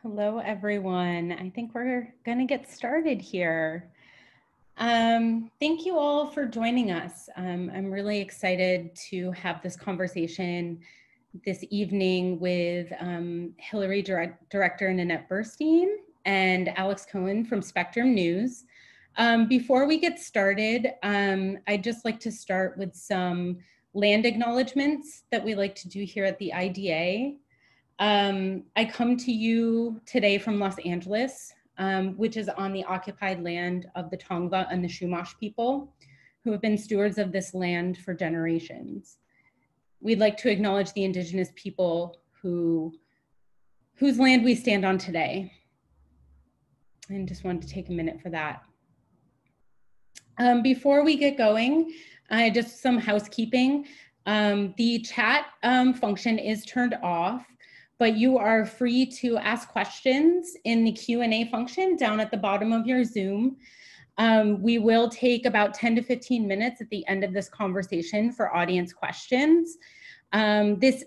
Hello, everyone. I think we're going to get started here. Thank you all for joining us. I'm really excited to have this conversation this evening with Hillary Director Nanette Burstein and Alex Cohen from Spectrum News. Before we get started, I'd just like to start with some land acknowledgments that we like to do here at the IDA. I come to you today from Los Angeles, which is on the occupied land of the Tongva and the Chumash people, who have been stewards of this land for generations. We'd like to acknowledge the indigenous people whose land we stand on today. And just wanted to take a minute for that. Before we get going, just some housekeeping. The chat function is turned off, but you are free to ask questions in the Q&A function down at the bottom of your Zoom. We will take about 10 to 15 minutes at the end of this conversation for audience questions. This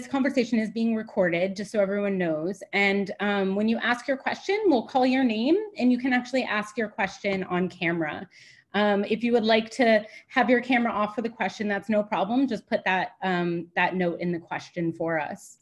conversation is being recorded, just so everyone knows. And when you ask your question, we'll call your name and you can actually ask your question on camera. If you would like to have your camera off for the question, that's no problem. Just put that, that note in the question for us.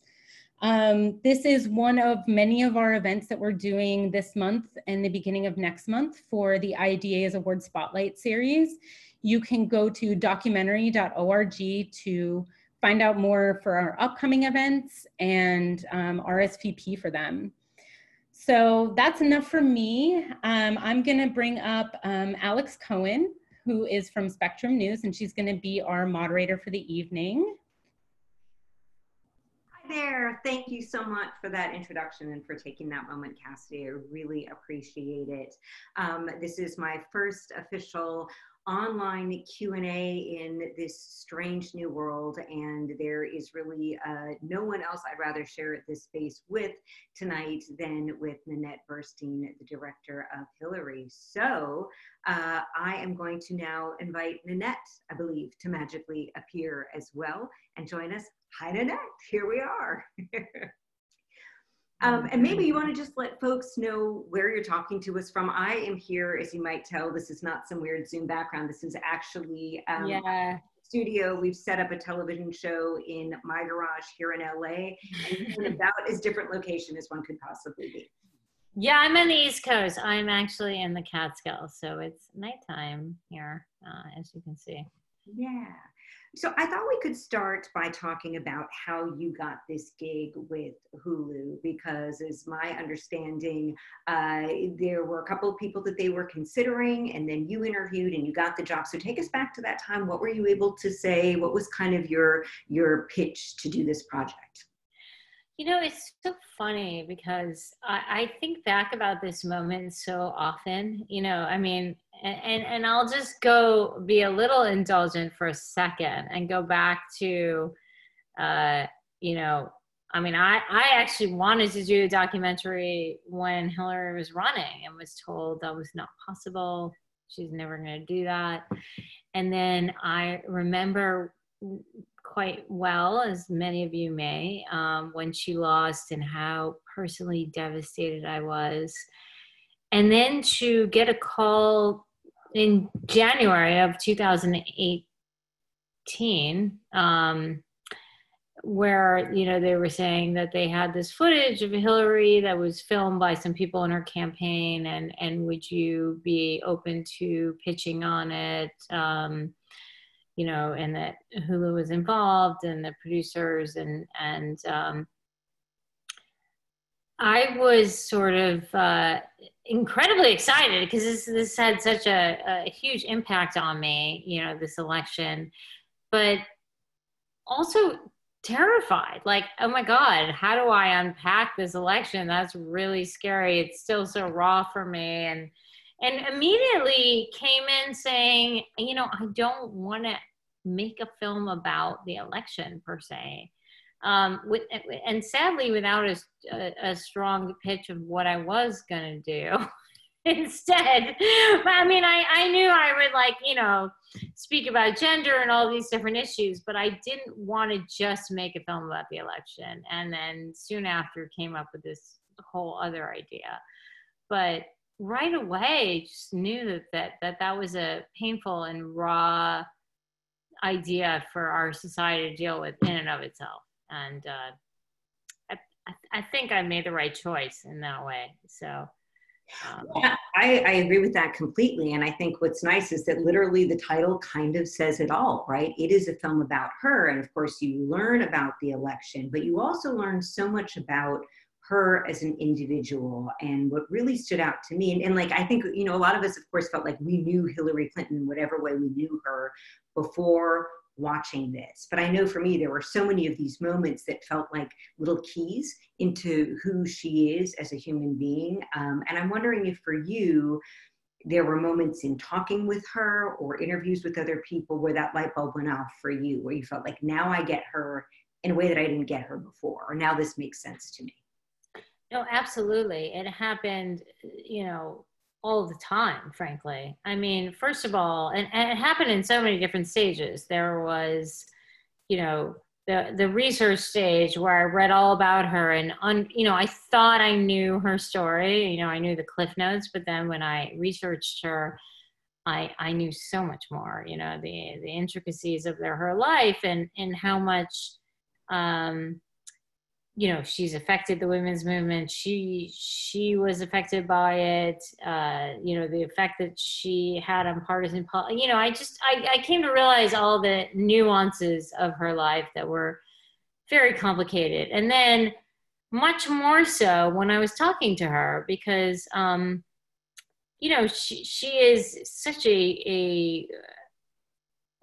This is one of many of our events that we're doing this month and the beginning of next month for the IDA's Award Spotlight Series. You can go to documentary.org to find out more for our upcoming events and RSVP for them. So that's enough for me. I'm gonna bring up Alex Cohen, who is from Spectrum News, and she's gonna be our moderator for the evening. There. Thank you so much for that introduction and for taking that moment, Cassidy. I really appreciate it. This is my first official online Q&A in this strange new world, and there is really no one else I'd rather share this space with tonight than with Nanette Burstein, the director of Hillary. So I am going to now invite Nanette, I believe, to magically appear as well and join us. Hi, Nanette, here we are. And maybe you want to just let folks know where you're talking to us from. I am here, as you might tell, this is not some weird Zoom background. This is actually studio. We've set up a television show in my garage here in LA, and in about as different location as one could possibly be. Yeah, I'm on the East Coast. I'm actually in the Catskills, so it's nighttime here, as you can see. Yeah. So I thought we could start by talking about how you got this gig with Hulu, because as my understanding, there were a couple of people that they were considering, and then you interviewed and you got the job. So take us back to that time. What were you able to say? What was kind of your pitch to do this project? You know, it's so funny because I think back about this moment so often, you know, I mean, and I'll just go be a little indulgent for a second and go back to, you know, I mean, I actually wanted to do a documentary when Hillary was running and was told that was not possible. She's never going to do that. And then I remember quite well, as many of you may, when she lost and how personally devastated I was. And then to get a call in January of 2018, where, you know, they were saying that they had this footage of Hillary that was filmed by some people in her campaign, and would you be open to pitching on it? You know, and that Hulu was involved and the producers, and I was sort of incredibly excited because this had such a huge impact on me, you know, this election, but also terrified, like, oh my God, how do I unpack this election? That's really scary. It's still so raw for me. And immediately came in saying, you know, I don't want to make a film about the election per se. And sadly, without a strong pitch of what I was going to do instead. But I mean, I knew I would, like, you know, speak about gender and all these different issues, but I didn't want to just make a film about the election. And then soon after came up with this whole other idea. But right away, just knew that was a painful and raw idea for our society to deal with in and of itself. And I think I made the right choice in that way. So. Yeah, I agree with that completely. And I think what's nice is that literally the title kind of says it all, right? It is a film about her. And of course, you learn about the election, but you also learn so much about her as an individual. And what really stood out to me, and like, I think, you know, a lot of us, of course, felt like we knew Hillary Clinton, whatever way we knew her before watching this. But I know for me, there were so many of these moments that felt like little keys into who she is as a human being. And I'm wondering if for you, there were moments in talking with her or interviews with other people where that light bulb went off for you, where you felt like, now I get her in a way that I didn't get her before, or now this makes sense to me. No, absolutely. It happened, you know, all the time, frankly. I mean, first of all, and it happened in so many different stages. There was, you know, the research stage where I read all about her and, you know, I thought I knew her story, you know, I knew the cliff notes, but then when I researched her, I knew so much more, you know, the intricacies of her life and how much, you know, she's affected the women's movement. She was affected by it. You know, the effect that she had on partisan politics. You know, I came to realize all the nuances of her life that were very complicated. And then much more so when I was talking to her, because, you know, she is such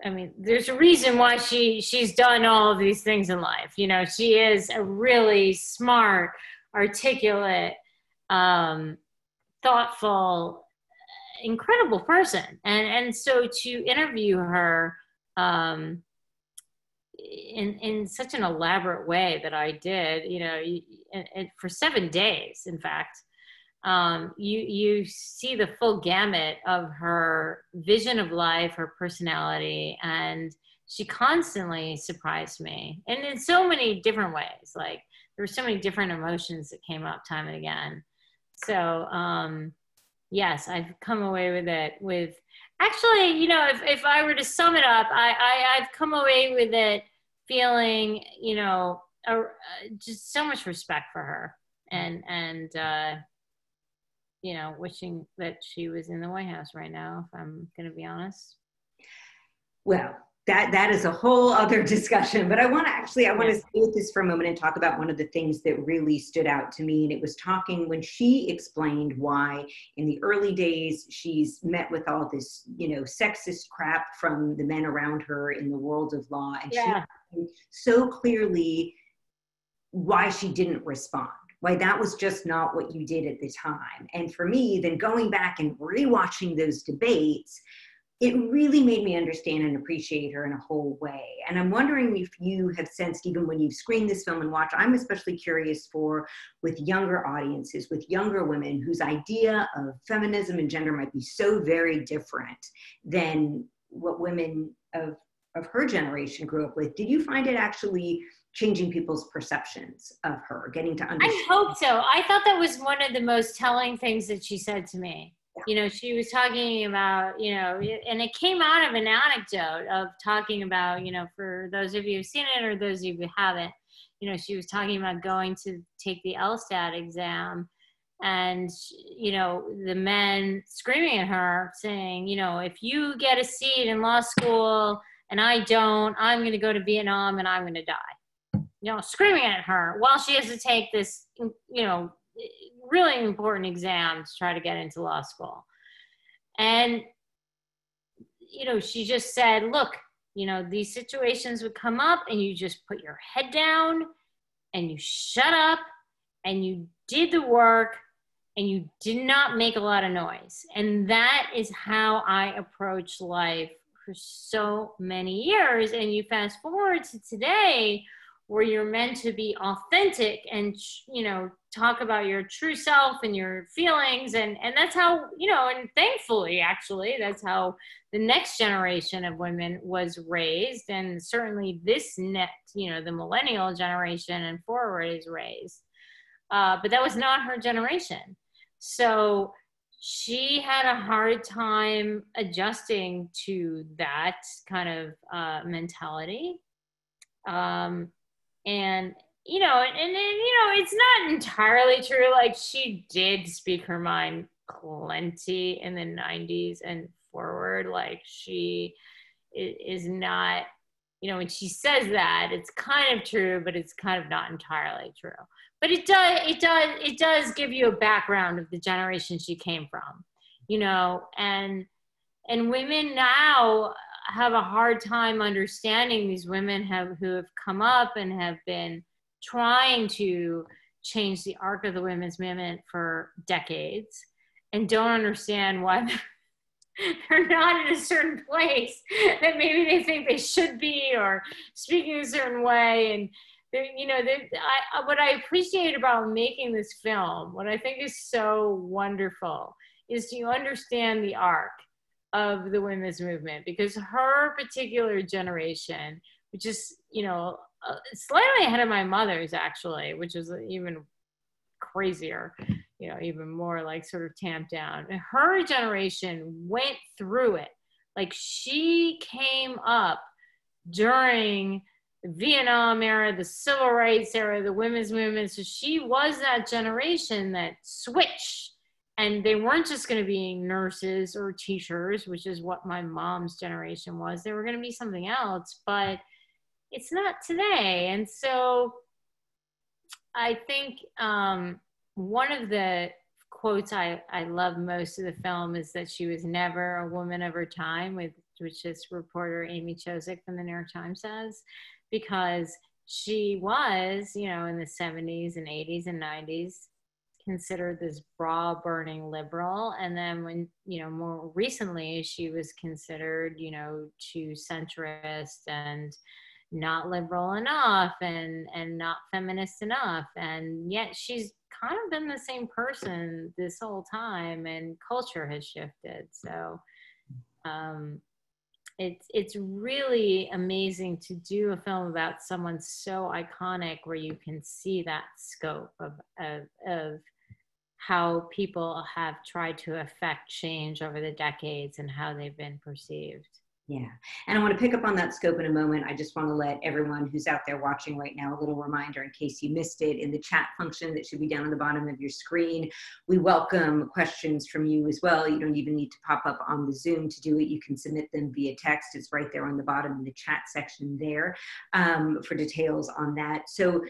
I mean, there's a reason why she's done all of these things in life. You know, she is a really smart, articulate, thoughtful, incredible person. And so to interview her in such an elaborate way that I did, you know, and for 7 days, in fact, you see the full gamut of her vision of life, her personality, and she constantly surprised me. And in so many different ways, like there were so many different emotions that came up time and again. So, yes, I've come away with it with, actually, you know, if I were to sum it up, I've come away with it feeling, you know, just so much respect for her and you know, wishing that she was in the White House right now, if I'm going to be honest. Well, that is a whole other discussion, but I want to stay with this for a moment and talk about one of the things that really stood out to me. And it was talking when she explained why in the early days, she's met with all this, you know, sexist crap from the men around her in the world of law. And she so clearly why she didn't respond. Why that was just not what you did at the time. And for me, then going back and rewatching those debates, it really made me understand and appreciate her in a whole way. And I'm wondering if you have sensed, even when you've screened this film and watched, I'm especially curious for with younger audiences, with younger women whose idea of feminism and gender might be so very different than what women of her generation grew up with. Did you find it actually changing people's perceptions of her, getting to understand? I hope so. I thought that was one of the most telling things that she said to me. Yeah. You know, she was talking about, you know, and it came out of an anecdote of talking about, you know, for those of you who've seen it or those of you who haven't, you know, she was talking about going to take the LSAT exam and, you know, the men screaming at her saying, you know, if you get a seat in law school and I don't, I'm going to go to Vietnam and I'm going to die. You know, screaming at her while she has to take this, you know, really important exam to try to get into law school. And, you know, she just said, look, you know, these situations would come up and you just put your head down and you shut up and you did the work and you did not make a lot of noise. And that is how I approached life for so many years. And you fast forward to today, where you're meant to be authentic and, you know, talk about your true self and your feelings. And that's how, you know, and thankfully, actually, that's how the next generation of women was raised. And certainly this next, you know, the millennial generation and forward is raised. but that was not her generation. So she had a hard time adjusting to that kind of mentality. And, you know, and, you know, it's not entirely true. Like, she did speak her mind plenty in the 90s and forward. Like, she is not, you know, when she says that, it's kind of true, but it's kind of not entirely true. But it does give you a background of the generation she came from, you know, and women now have a hard time understanding these women who have come up and have been trying to change the arc of the women's movement for decades and don't understand why they're not in a certain place that maybe they think they should be, or speaking a certain way. And you know, what I appreciate about making this film, what I think is so wonderful, is to understand the arc of the women's movement, because her particular generation, which is, you know, slightly ahead of my mother's actually, which is even crazier, you know, even more like sort of tamped down. And her generation went through it. Like, she came up during the Vietnam era, the civil rights era, the women's movement. So she was that generation that switched, and they weren't just going to be nurses or teachers, which is what my mom's generation was. They were going to be something else, but it's not today. And so I think one of the quotes I love most of the film is that she was never a woman of her time, which this reporter Amy Chozick from the New York Times says, because she was, you know, in the 70s and 80s and 90s, considered this bra-burning liberal. And then when, you know, more recently, she was considered, you know, too centrist and not liberal enough and not feminist enough. And yet she's kind of been the same person this whole time, and culture has shifted. So it's really amazing to do a film about someone so iconic, where you can see that scope of how people have tried to affect change over the decades and how they've been perceived. Yeah. And I want to pick up on that scope in a moment. I just want to let everyone who's out there watching right now a little reminder in case you missed it. In the chat function that should be down on the bottom of your screen, we welcome questions from you as well. You don't even need to pop up on the Zoom to do it. You can submit them via text. It's right there on the bottom in the chat section there for details on that. So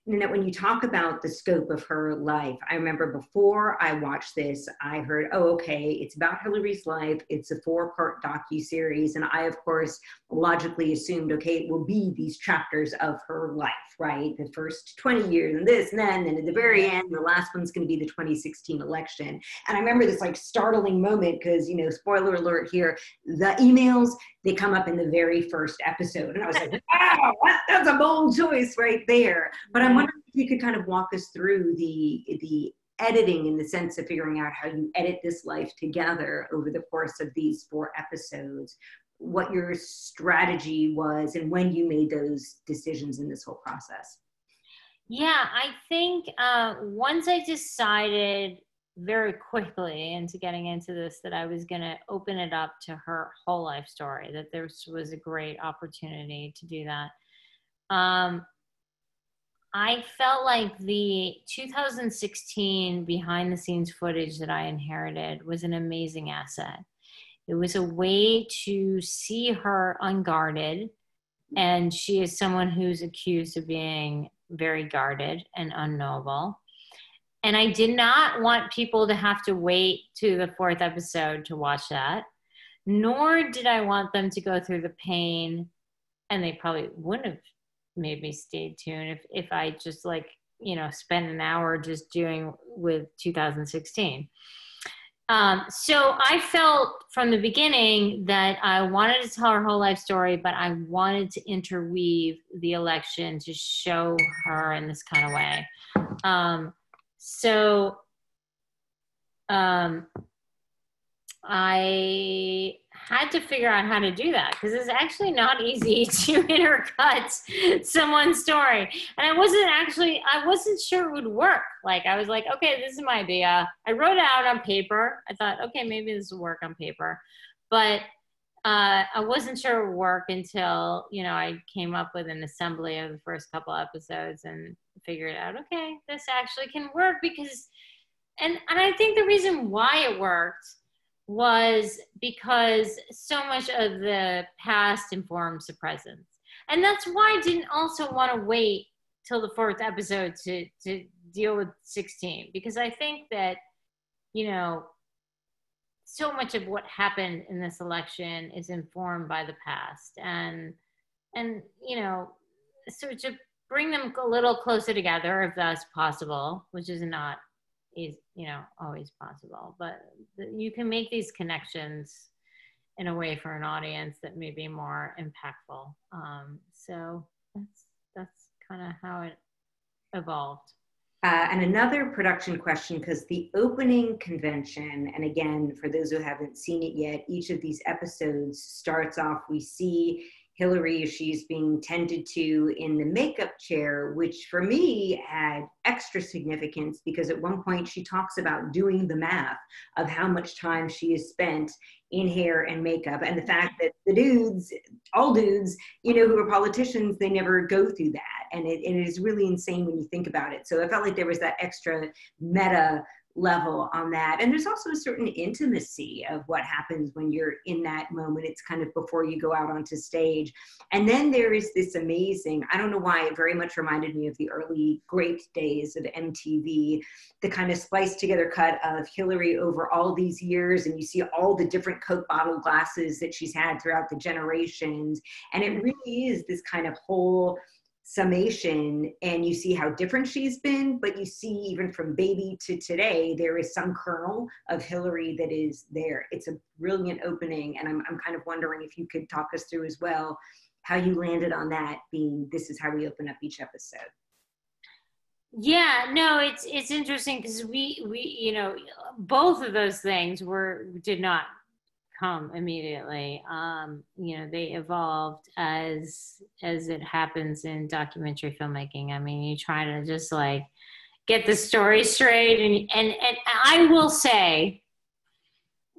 Nanette, when you talk about the scope of her life, I remember before I watched this, I heard, oh, okay, it's about Hillary's life. It's a 4-part docuseries. And I, of course, logically assumed, okay, it will be these chapters of her life, right? The first 20 years and this and then, and at the very end, the last one's going to be the 2016 election. And I remember this like startling moment because, you know, spoiler alert here, the emails, they come up in the very first episode. And I was like, wow, that's a bold choice right there. But I'm wondering if you could kind of walk us through the editing, in the sense of figuring out how you edit this life together over the course of these 4 episodes, what your strategy was and when you made those decisions in this whole process. Yeah, I think once I decided very quickly into getting into this that I was going to open it up to her whole life story, that there was a great opportunity to do that. I felt like the 2016 behind the scenes footage that I inherited was an amazing asset. It was a way to see her unguarded, and she is someone who's accused of being very guarded and unknowable. And I did not want people to have to wait to the 4th episode to watch that, nor did I want them to go through the pain, and they probably wouldn't have made me stay tuned if I just like, you know, spent an hour just doing with 2016. So I felt from the beginning that I wanted to tell her whole life story, but I wanted to interweave the election to show her in this kind of way. I had to figure out how to do that because it's actually not easy to intercut someone's story. And I wasn't sure it would work. Like, I was like, okay, this is my idea. I wrote it out on paper. I thought, okay, maybe this will work on paper. But I wasn't sure it would work until, you know, I came up with an assembly of the first couple episodes and figured out, okay, this actually can work because, and I think the reason why it worked was because so much of the past informs the present. And that's why I didn't also want to wait till the fourth episode to deal with 16, because I think that, you know, so much of what happened in this election is informed by the past, and you know, so to bring them a little closer together if that's possible, which is not, you know, always possible, but you can make these connections in a way for an audience that may be more impactful. So that's kind of how it evolved. And another production question, because the opening convention, and again, for those who haven't seen it yet, each of these episodes starts off, we see Hillary, she's being tended to in the makeup chair, which for me had extra significance because at one point she talks about doing the math of how much time she has spent in hair and makeup, and the fact that the dudes, all dudes, you know, who are politicians, they never go through that. And it is really insane when you think about it. So I felt like there was that extra meta level on that. And there's also a certain intimacy of what happens when you're in that moment. It's kind of before you go out onto stage. And then there is this amazing, I don't know why, it very much reminded me of the early great days of MTV, the kind of spliced together cut of Hillary over all these years. And you see all the different Coke bottle glasses that she's had throughout the generations. And it really is this kind of whole summation, and you see how different she's been, but you see even from baby to today, there is some kernel of Hillary that is there. It's a brilliant opening, and I'm kind of wondering if you could talk us through as well how you landed on that being, this is how we open up each episode. Yeah, no, it's interesting because we you know, both of those things did not come immediately. You know, they evolved as it happens in documentary filmmaking. I mean, you try to just like get the story straight, and I will say,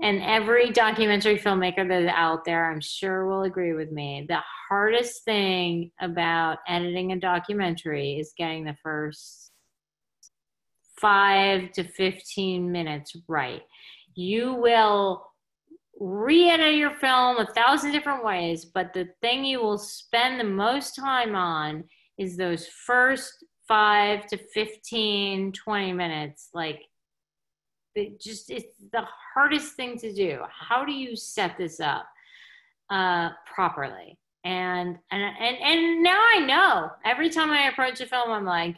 and every documentary filmmaker that is out there, I'm sure will agree with me, the hardest thing about editing a documentary is getting the first 5 to 15 minutes right. You will re-edit your film 1,000 different ways, but the thing you will spend the most time on is those first 5 to 15, 20 minutes. Like, it's the hardest thing to do. How do you set this up properly? And now I know. Every time I approach a film, I'm like,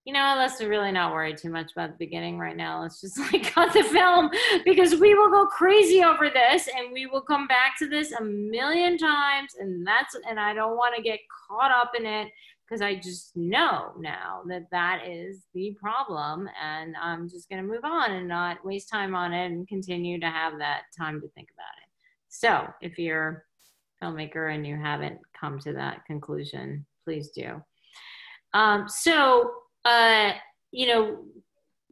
you know, let's really not worry too much about the beginning right now. Let's just like cut the film, because we will go crazy over this and we will come back to this a million times. And I don't want to get caught up in it, because I just know now that that is the problem. And I'm just going to move on and not waste time on it and continue to have that time to think about it. So if you're a filmmaker and you haven't come to that conclusion, please do. You know,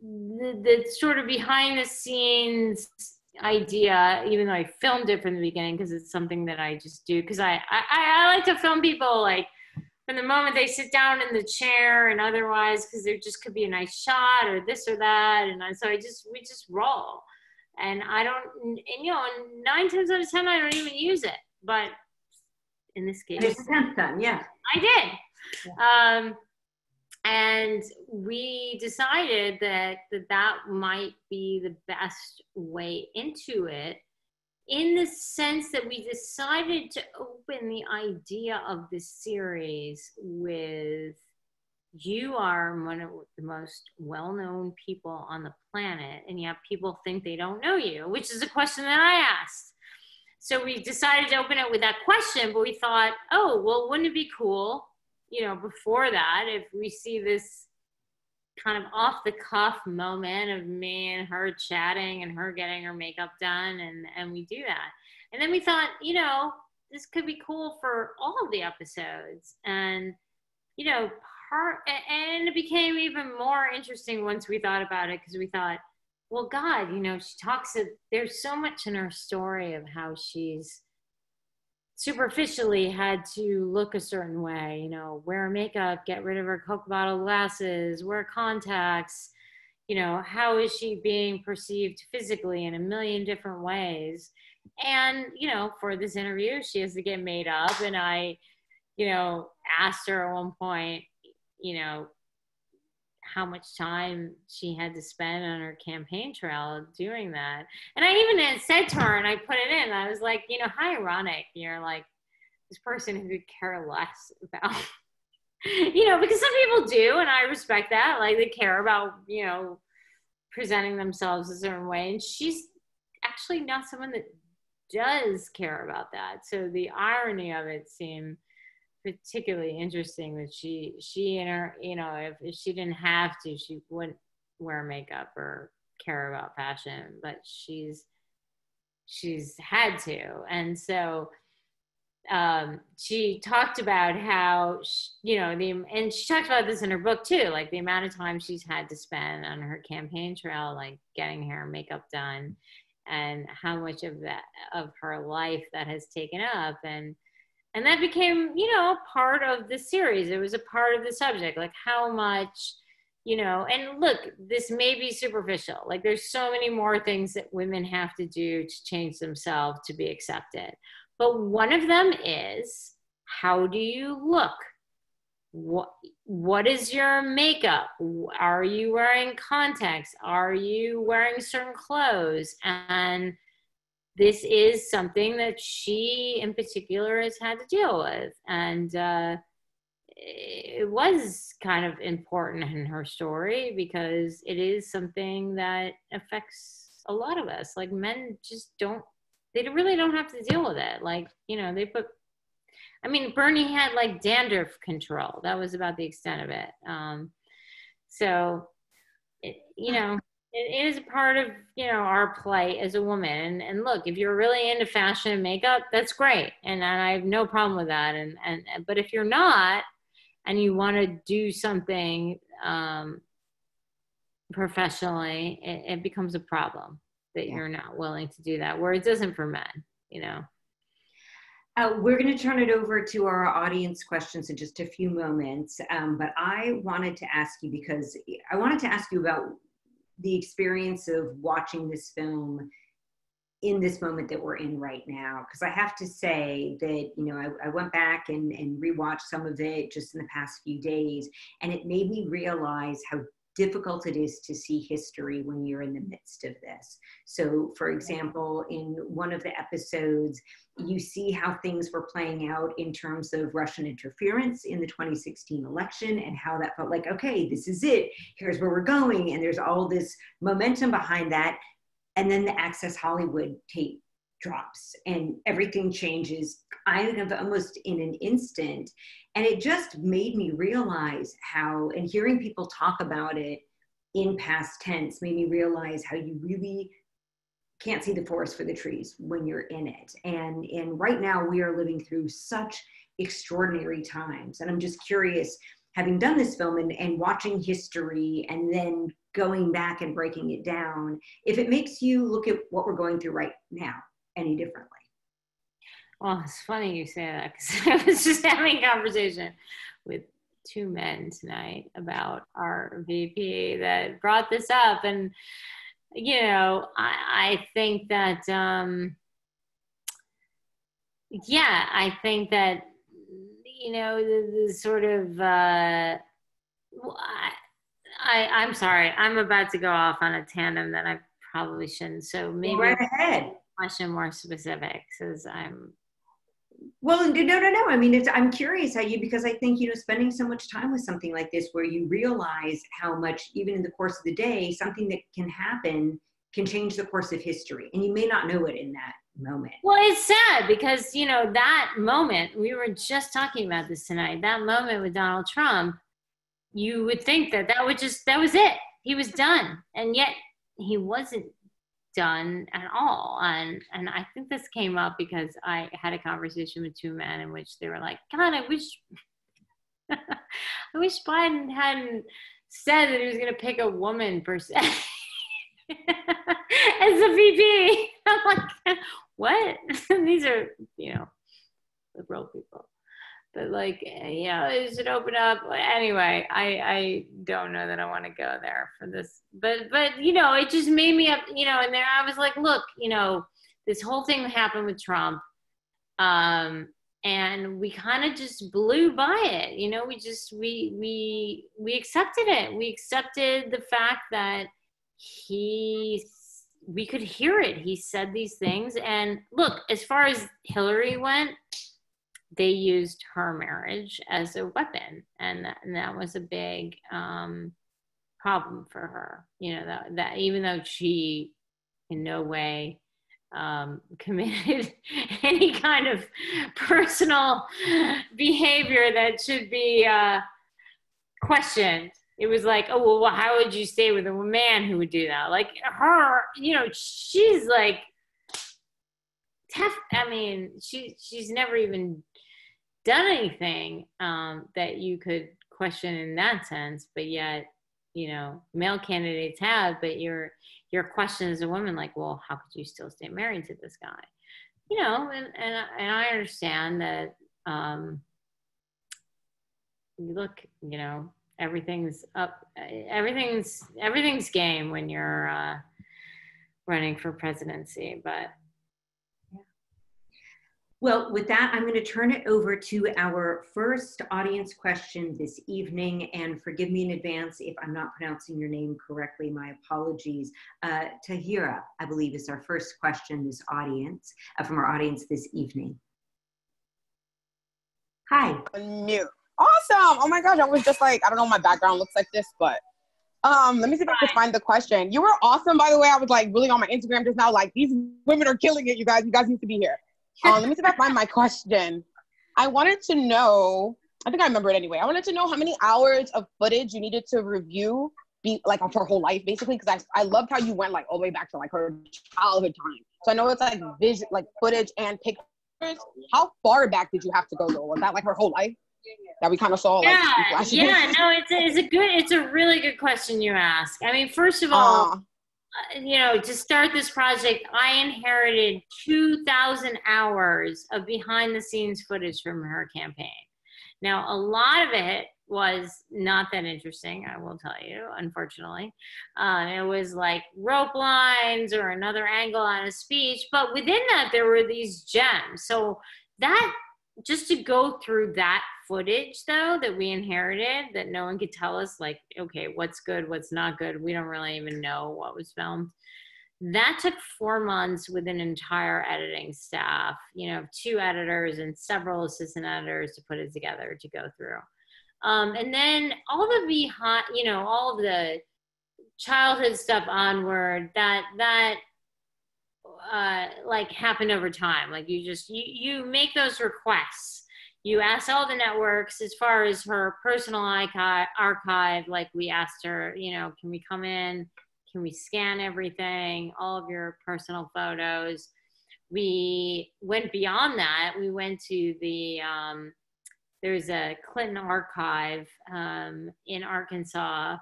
the sort of behind the scenes idea, even though I filmed it from the beginning, because it's something that I just do, because I like to film people like from the moment they sit down in the chair and otherwise, because there just could be a nice shot or this or that. And so we just roll. And I don't, and you know, 9 times out of 10, I don't even use it. But in this case, it's the 10th time, yeah. I did. Yeah. And we decided that might be the best way into it, in the sense that we decided to open the idea of this series with, you are one of the most well-known people on the planet, and yet people think they don't know you, which is a question that I asked. So we decided to open it with that question, but we thought, oh, well, wouldn't it be cool, you know, before that, if we see this kind of off the cuff moment of me and her chatting and her getting her makeup done, and we do that. And then we thought, you know, this could be cool for all of the episodes. And, you know, and it became even more interesting once we thought about it, because we thought, well, God, you know, there's so much in her story of how she's superficially had to look a certain way, you know, wear makeup, get rid of her Coke bottle glasses, wear contacts, you know, how is she being perceived physically in a million different ways? And, you know, for this interview, she has to get made up. And I, you know, asked her at one point, you know, how much time she had to spend on her campaign trail doing that. And I even had said to her, and I put it in, I was like, you know, how ironic, you're like this person who could care less about, you know, because some people do, and I respect that, like they care about, you know, presenting themselves a certain way. And she's actually not someone that does care about that. So the irony of it seemed particularly interesting that she and her, you know, if she didn't have to, she wouldn't wear makeup or care about fashion, but she's had to. And so she talked about how, you know, and she talked about this in her book too, like the amount of time she's had to spend on her campaign trail, like getting hair and makeup done, and how much of her life that has taken up. And that became, you know, part of the series. It was a part of the subject, like how much, you know, and look, this may be superficial. Like there's so many more things that women have to do to change themselves to be accepted. But one of them is, how do you look? What is your makeup? Are you wearing contacts? Are you wearing certain clothes? And this is something that she in particular has had to deal with. And it was kind of important in her story because it is something that affects a lot of us. Like men just they really don't have to deal with it. Like, you know, Bernie had like dandruff control. That was about the extent of it. So, you know, it is a part of, you know, our plight as a woman. And look, if you're really into fashion and makeup, that's great. And I have no problem with that. But if you're not, and you want to do something professionally, it becomes a problem that you're not willing to do that, where it doesn't for men, you know. We're going to turn it over to our audience questions in just a few moments. But I wanted to ask you, because I wanted to ask you about the experience of watching this film in this moment that we're in right now. Because I have to say that, you know, I went back and rewatched some of it just in the past few days, and it made me realize how difficult it is to see history when you're in the midst of this. So, for example, in one of the episodes, you see how things were playing out in terms of Russian interference in the 2016 election and how that felt like, okay, this is it. Here's where we're going. And there's all this momentum behind that. And then the Access Hollywood tape drops and everything changes kind of almost in an instant. And it just made me realize how, and hearing people talk about it in past tense made me realize how you really can't see the forest for the trees when you're in it. And right now we are living through such extraordinary times. And I'm just curious, having done this film and watching history and then going back and breaking it down, if it makes you look at what we're going through right now any differently. Well, it's funny you say that, because I was just having a conversation with two men tonight about our VP that brought this up. And, you know, I think that, I think that, you know, the sort of, I'm sorry, I'm about to go off on a tandem that I probably shouldn't. So maybe go right ahead. Question more specific, because I'm. Well, no. I mean, I'm curious how because I think, you know, spending so much time with something like this, where you realize how much, even in the course of the day, something that can happen can change the course of history. And you may not know it in that moment. Well, it's sad because, you know, that moment, we were just talking about this tonight, that moment with Donald Trump, you would think that that was it. He was done. And yet he wasn't done at all. And I think this came up because I had a conversation with two men in which they were like, God, I wish Biden hadn't said that he was going to pick a woman per se as the VP. I'm like, what? These are, liberal people. But like, it should open up. Anyway, I don't know that I want to go there for this. But it just made me up, and there I was like, look, this whole thing happened with Trump. And we kind of just blew by it. We accepted it. We accepted the fact that we could hear it. He said these things. And look, as far as Hillary went, they used her marriage as a weapon. And that was a big problem for her. That even though she in no way committed any kind of personal behavior that should be questioned. It was like, oh, well, how would you stay with a man who would do that? Like her, she's like tough. I mean, she's never even done anything that you could question in that sense, but yet, male candidates have, but your question as a woman, like, well, how could you still stay married to this guy? And I understand that, look, everything's up, everything's game when you're running for presidency, but. Well, with that, I'm going to turn it over to our first audience question this evening. And forgive me in advance if I'm not pronouncing your name correctly. My apologies. Tahira, I believe, is our first question from our audience this evening. Hi. Mute. Awesome. Oh my gosh. I was just like, I don't know, my background looks like this, but let me see if I can find the question. You were awesome, by the way. I was like really on my Instagram just now, like, these women are killing it, you guys. You guys need to be here. Let me see if I find my question. I wanted to know, I think I remember it anyway. I wanted to know how many hours of footage you needed to review, like of her whole life, basically, because I loved how you went like all the way back to like her childhood time. So I know it's like like footage and pictures. How far back did you have to go though? Was that like her whole life that we kind of saw? Like, no, it's a really good question you ask. I mean, first of all, to start this project, I inherited 2,000 hours of behind the scenes footage from her campaign. Now, a lot of it was not that interesting, I will tell you, unfortunately. It was like rope lines or another angle on a speech, but within that, there were these gems. So that, just to go through that footage though, that we inherited, that no one could tell us like, okay, what's good, what's not good. We don't really even know what was filmed. That took 4 months with an entire editing staff, 2 editors and several assistant editors to put it together to go through. And then all the behind, all of the childhood stuff onward, that like happened over time. Like you make those requests. You ask all the networks as far as her personal archive, like we asked her, can we come in? Can we scan everything? All of your personal photos. We went beyond that. We went to there's a Clinton archive in Arkansas,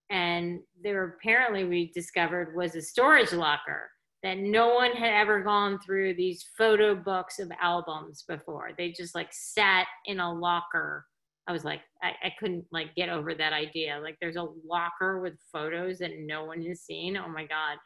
and there apparently we discovered was a storage locker that no one had ever gone through these photo books of albums before. They just like sat in a locker. I was like, I couldn't like get over that idea. Like there's a locker with photos that no one has seen. Oh my God.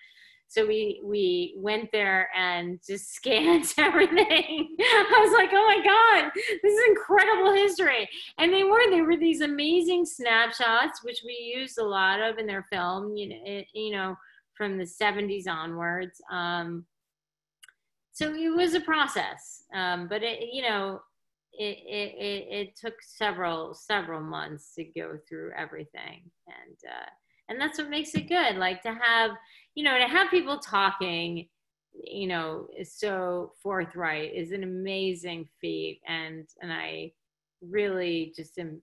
So we went there and just scanned everything. I was like, oh my God, this is incredible history. And they were these amazing snapshots, which we used a lot of in their film, from the 70s onwards. So it was a process, but it took several months to go through everything. And that's what makes it good. Like to have people talking, so forthright is an amazing feat. And I really just am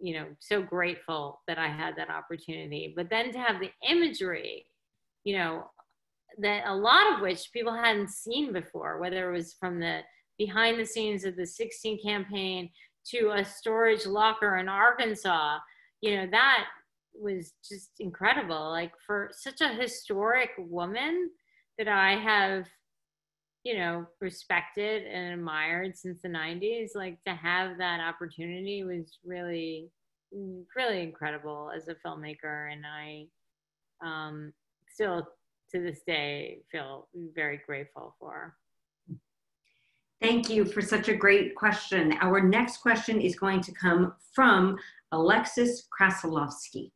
you know, so grateful that I had that opportunity. But then to have the imagery, you know, that a lot of which people hadn't seen before, whether it was from the behind the scenes of the 16 campaign to a storage locker in Arkansas, you know, that was just incredible. Like, for such a historic woman that I have, you know, respected and admired since the 90s, like, to have that opportunity was really, really incredible as a filmmaker. And I still to this day feel very grateful for. Thank you for such a great question. Our next question is going to come from Alexis Krasilovsky.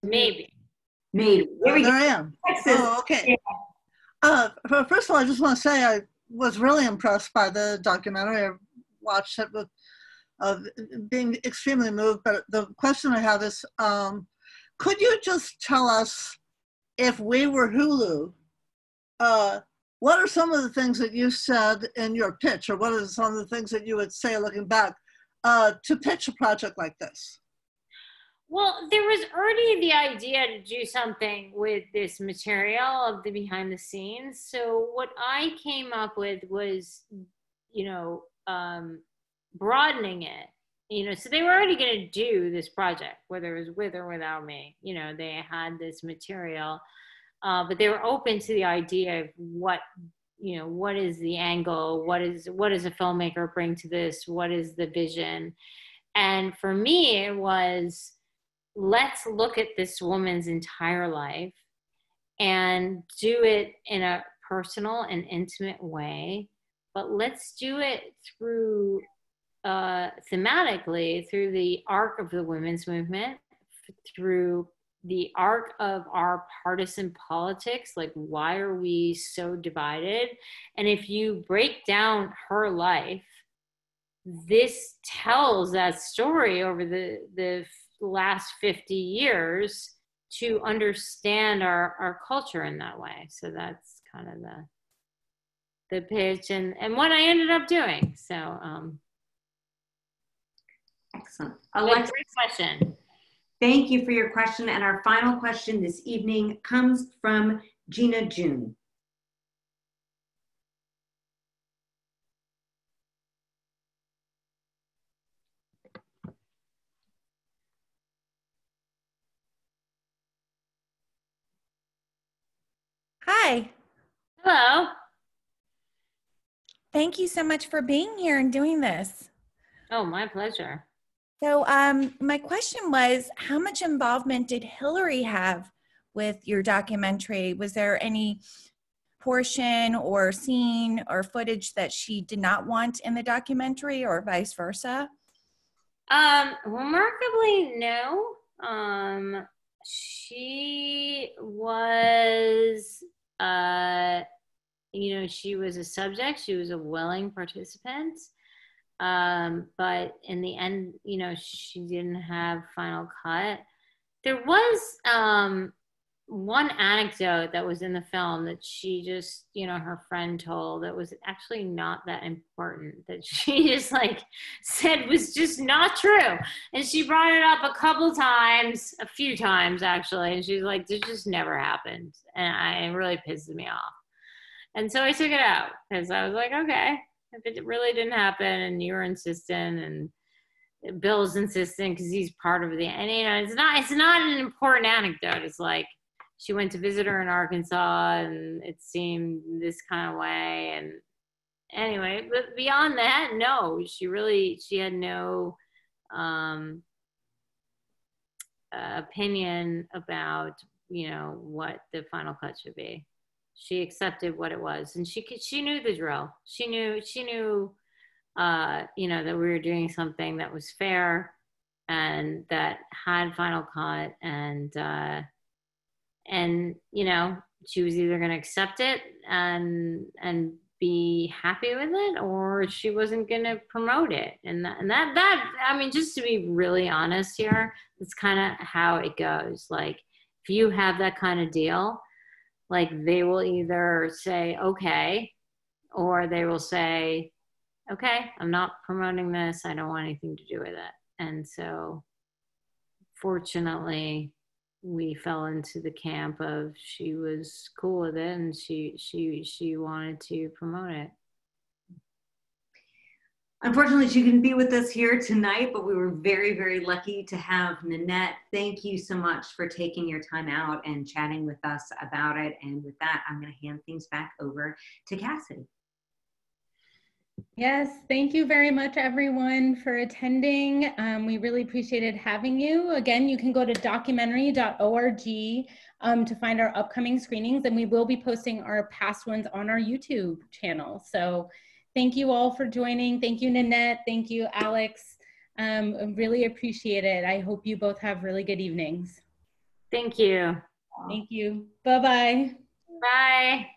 Maybe. There I am. Oh, okay. First of all, I just want to say I was really impressed by the documentary. I watched it with being extremely moved. But the question I have is, could you just tell us, if we were Hulu, what are some of the things that you said in your pitch, or what are some of the things that you would say looking back to pitch a project like this? Well, there was already the idea to do something with this material of the behind the scenes. So what I came up with was, you know, broadening it. You know, so they were already going to do this project, whether it was with or without me. You know, they had this material, but they were open to the idea of what, you know, what is the angle? What does a filmmaker bring to this? What is the vision? And for me, it was, let's look at this woman's entire life and do it in a personal and intimate way, but let's do it through thematically through the arc of the women's movement, through the arc of our partisan politics, like, why are we so divided? And if you break down her life, this tells that story over the last 50 years to understand our culture in that way. So that's kind of the pitch and what I ended up doing. So excellent. Alexa, great question. Thank you for your question. And our final question this evening comes from Gina June. Hi. Hello. Thank you so much for being here and doing this. Oh, my pleasure. So my question was, how much involvement did Hillary have with your documentary? Was there any portion or scene or footage that she did not want in the documentary, or vice versa? Remarkably, no. She was, you know, she was a subject. She was a willing participant. But in the end, you know, she didn't have final cut. There was one anecdote that was in the film that she just, you know, her friend told that was actually not that important, that she just like said was just not true. And she brought it up a few times actually. And she's like, this just never happened. And it really pisses me off. And so I took it out because I was like, okay, if it really didn't happen and you're insistent and Bill's insistent because he's part of and you know, it's not an important anecdote. It's like, she went to visit her in Arkansas and it seemed this kind of way. And anyway, but beyond that, no, she had no opinion about, you know, what the final cut should be. She accepted what it was, and she knew the drill. She knew, you know, that we were doing something that was fair and that had final cut, and you know, she was either going to accept it and be happy with it, or she wasn't going to promote it. And that I mean, just to be really honest here, that's kind of how it goes. Like, if you have that kind of deal, Like they will either say, okay, or they will say, okay, I'm not promoting this. I don't want anything to do with it. And so fortunately, we fell into the camp of she was cool with it and she wanted to promote it. Unfortunately, she couldn't be with us here tonight, but we were very, very lucky to have Nanette. Thank you so much for taking your time out and chatting with us about it. And with that, I'm going to hand things back over to Cassidy. Yes, thank you very much, everyone, for attending. We really appreciated having you. Again, you can go to documentary.org to find our upcoming screenings, and we will be posting our past ones on our YouTube channel. So thank you all for joining. Thank you, Nanette. Thank you, Alex. I really appreciate it. I hope you both have really good evenings. Thank you. Thank you. Bye-bye. Bye.